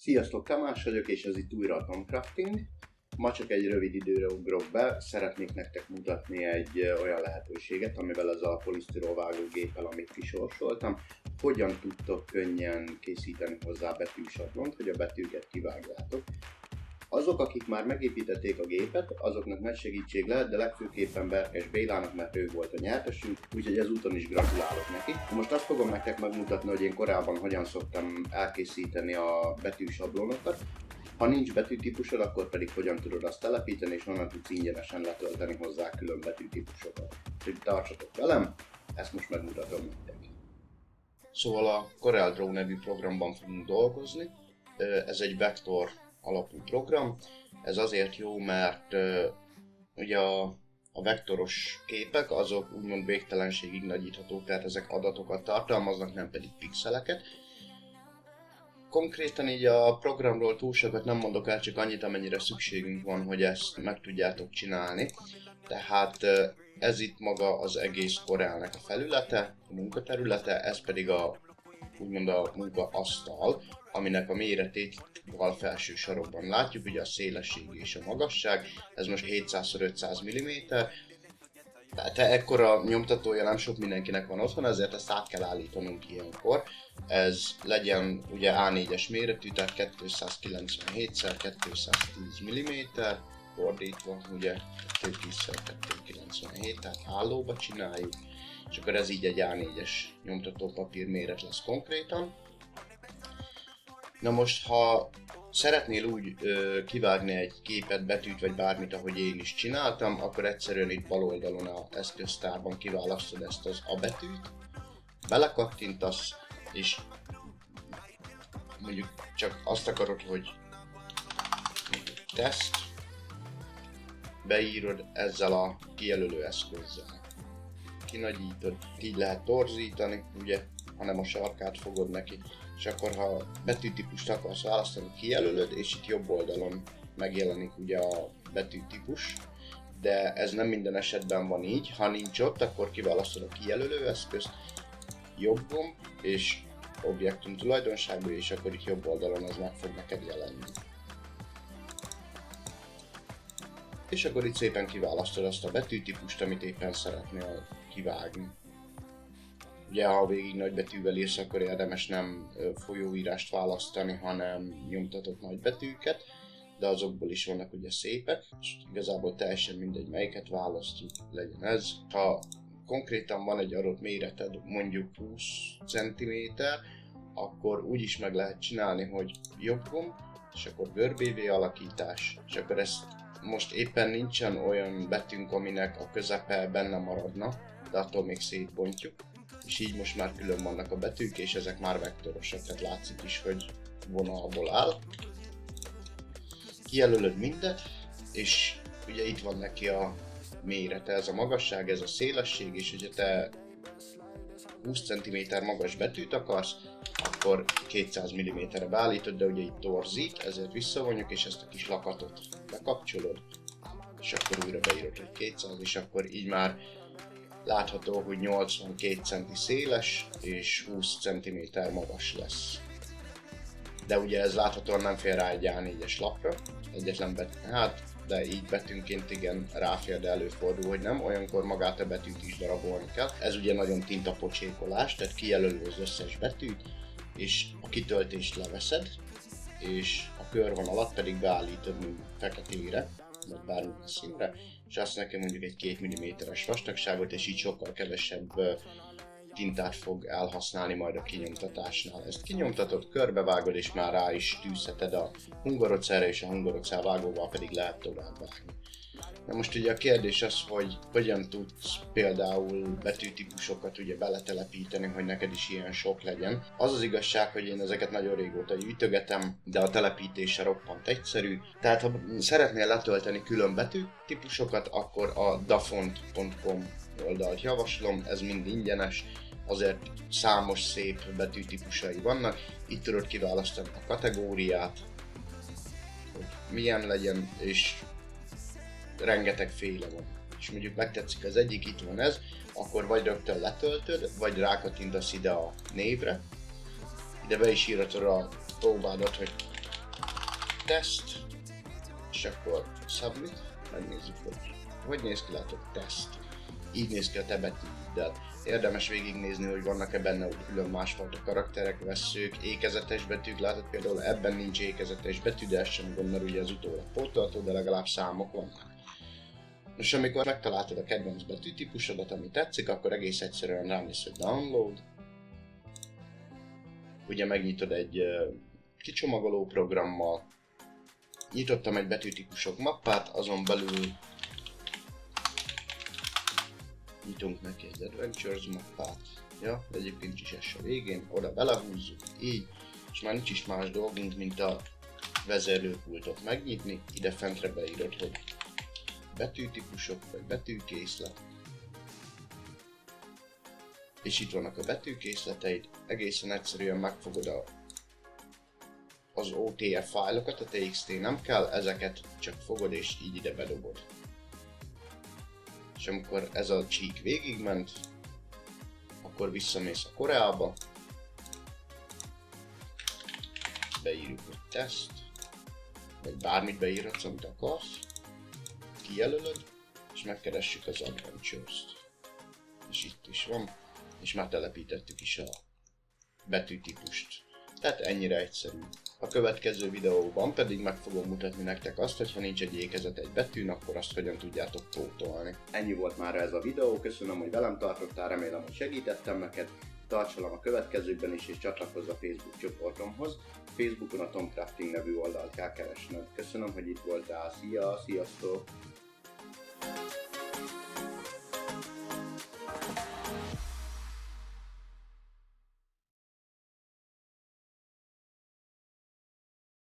Sziasztok, Tamás vagyok, és ez itt újra a Tomcrafting. Ma csak egy rövid időre ugrok be, szeretnék nektek mutatni egy olyan lehetőséget, amivel az a polisztirol vágógéppel, amit kisorsoltam, hogyan tudtok könnyen készíteni hozzá betűsablont, hogy a betűket kivágjátok. Azok, akik már megépítették a gépet, azoknak nagy segítség lehet, de legfőképpen Berkes Bélának, mert ő volt a nyertesünk, úgyhogy ezúton is gratulálok neki. Most azt fogom nektek megmutatni, hogy én korábban hogyan szoktam elkészíteni a betűsablonokat. Ha nincs betűtípusod, akkor pedig hogyan tudod azt telepíteni, és honnan tudsz ingyenesen letölteni hozzá külön betűtípusokat. Úgyhogy tartsatok velem, ezt most megmutatom nektek. Szóval a CorelDRAW nevű programban fogunk dolgozni. Ez egy vektor alapú program. Ez azért jó, mert ugye a vektoros képek azok úgymond végtelenségig nagyíthatók, tehát ezek adatokat tartalmaznak, nem pedig pixeleket. Konkrétan így a programról túl sokat nem mondok el, csak annyit, amennyire szükségünk van, hogy ezt meg tudjátok csinálni. Tehát ez itt maga az egész Corelnek a felülete, a munkaterülete, ez pedig úgymond a munkaasztal, aminek a méretét bal felső sarokban látjuk, ugye a szélesség és a magasság, ez most 700x500 mm. Tehát ekkora nyomtatója nem sok mindenkinek van otthon, ezért ezt át kell állítanunk ilyenkor. Ez legyen ugye A4-es méretű, tehát 297x210 mm, fordítva ugye 210x297, tehát állóba csináljuk, és akkor ez így egy A4-es nyomtatópapír méret lesz konkrétan. Na most, ha szeretnél úgy kivágni egy képet, betűt vagy bármit, ahogy én is csináltam, akkor egyszerűen itt bal oldalon az eszköztárban kiválasztod ezt az A betűt, belekattintasz, és mondjuk csak azt akarod, hogy teszt, beírod ezzel a kijelölő eszközzel. Kinagyítod, így lehet torzítani, ugye, hanem a sarkát fogod neki. És akkor, ha betűtípust akarsz választani, kijelölöd, és itt jobb oldalon megjelenik ugye a betűtípus, de ez nem minden esetben van így. Ha nincs ott, akkor kiválasztod a kijelölő eszközt, jobb gomb, és objektum tulajdonságú, és akkor itt jobb oldalon az meg fog neked jelenni. És akkor itt szépen kiválasztod azt a betűtípust, amit éppen szeretnél kivágni. Ugye, ha végig nagybetűvel írsz, akkor érdemes nem folyóírást választani, hanem nyomtatott nagybetűket, de azokból is vannak ugye szépek, és igazából teljesen mindegy, melyiket választjuk, legyen ez. Ha konkrétan van egy adott méreted, mondjuk 20 cm, akkor úgy is meg lehet csinálni, hogy jobb gomb, és akkor görbévé alakítás, és akkor ezt most éppen nincsen olyan betűnk, aminek a közepe benne maradna, de attól még szétbontjuk. És így most már külön vannak a betűk, és ezek már vektorosak, tehát látszik is, hogy vonalból áll. Kijelölöd mindet, és ugye itt van neki a mérete, ez a magasság, ez a szélesség, és hogyha te 20 cm magas betűt akarsz, akkor 200 mm-re beállítod, de ugye itt torzít, ezért visszavonjuk, és ezt a kis lakatot bekapcsolod, és akkor újra beírod, hogy 200, és akkor így már látható, hogy 82 cm széles és 20 cm magas lesz. De ugye ez láthatóan nem fér rá egy A4-es lapra, egyetlen betű, hát de így betűnként igen ráfér, de előfordul, hogy nem, olyankor magát a betűt is darabolni kell. Ez ugye nagyon tintapocsékolás, tehát kijelölő az összes betűt, és a kitöltést leveszed, és a körvon alatt pedig beállítod feketére, vagy bármilyen színre, és azt nekem mondjuk egy 2 mm-es vastagságot, és így sokkal kevesebb tintát fog elhasználni majd a kinyomtatásnál. Ezt kinyomtatod, körbevágod, és már rá is tűzheted a hungarocellre, és a hungarocell vágóval pedig lehet tovább vágni. Na most ugye a kérdés az, hogy hogyan tudsz például betűtípusokat ugye beletelepíteni, hogy neked is ilyen sok legyen. Az az igazság, hogy én ezeket nagyon régóta gyűjtögetem, de a telepítése roppant egyszerű. Tehát ha szeretnél letölteni külön betűtípusokat, akkor a dafont.com oldalt javaslom, ez mind ingyenes, azért számos szép betűtípusai vannak. Itt tudod kiválasztani a kategóriát, hogy milyen legyen, és rengeteg féle van. És mondjuk megtetszik az egyik, itt van ez, akkor vagy rögtön letöltöd, vagy rákattintasz ide a névre. Ide be is írhatod a próbádat, hogy teszt, és akkor submit, megnézzük, hogy néz ki, látod, teszt. Így néz ki a te betűiddel. Érdemes végignézni, hogy vannak-e benne külön másfajta karakterek, vesszők, ékezetes betűk, látod például ebben nincs ékezetes betű, de ez sem gond, mert ugye az utólag pótolható, de legalább számok vannak. Most amikor megtaláltad a kedvenc betűtípusodat, ami tetszik, akkor egész egyszerűen rámész, hogy download. Ugye megnyitod egy kicsomagoló programmal. Nyitottam egy betűtípusok mappát, azon belül nyitunk neki egy Adventures mappát. Ja, de egyébként is ez a végén, oda belehúzzuk, így, és már nincs is más dolgunk, mint a vezérlőpultot megnyitni, ide fentre beírod, hogy betűtípusok, vagy betűkészlet. És itt vannak a betűkészleteid, egészen egyszerűen megfogod az OTF fájlokat, a TXT nem kell, ezeket csak fogod és így ide bedobod. És amikor ez a csík végigment, akkor visszamész a Koreába, beírjuk, hogy teszt, vagy bármit beírhatsz, amit akarsz, kijelölöd, és megkeressük az Adventures-t. És itt is van, és már telepítettük is a betűtípust. Tehát ennyire egyszerű. A következő videóban pedig meg fogom mutatni nektek azt, hogy ha nincs egy ékezet egy betűn, akkor azt hogyan tudjátok pótolni. Ennyi volt már ez a videó, köszönöm, hogy velem tartottál, remélem, hogy segítettem neked. Tarts velem a következőkben is, és csatlakozz a Facebook csoportomhoz. Facebookon a Tom Crafting nevű oldalt kell keresned. Köszönöm, hogy itt voltál, sziasztok!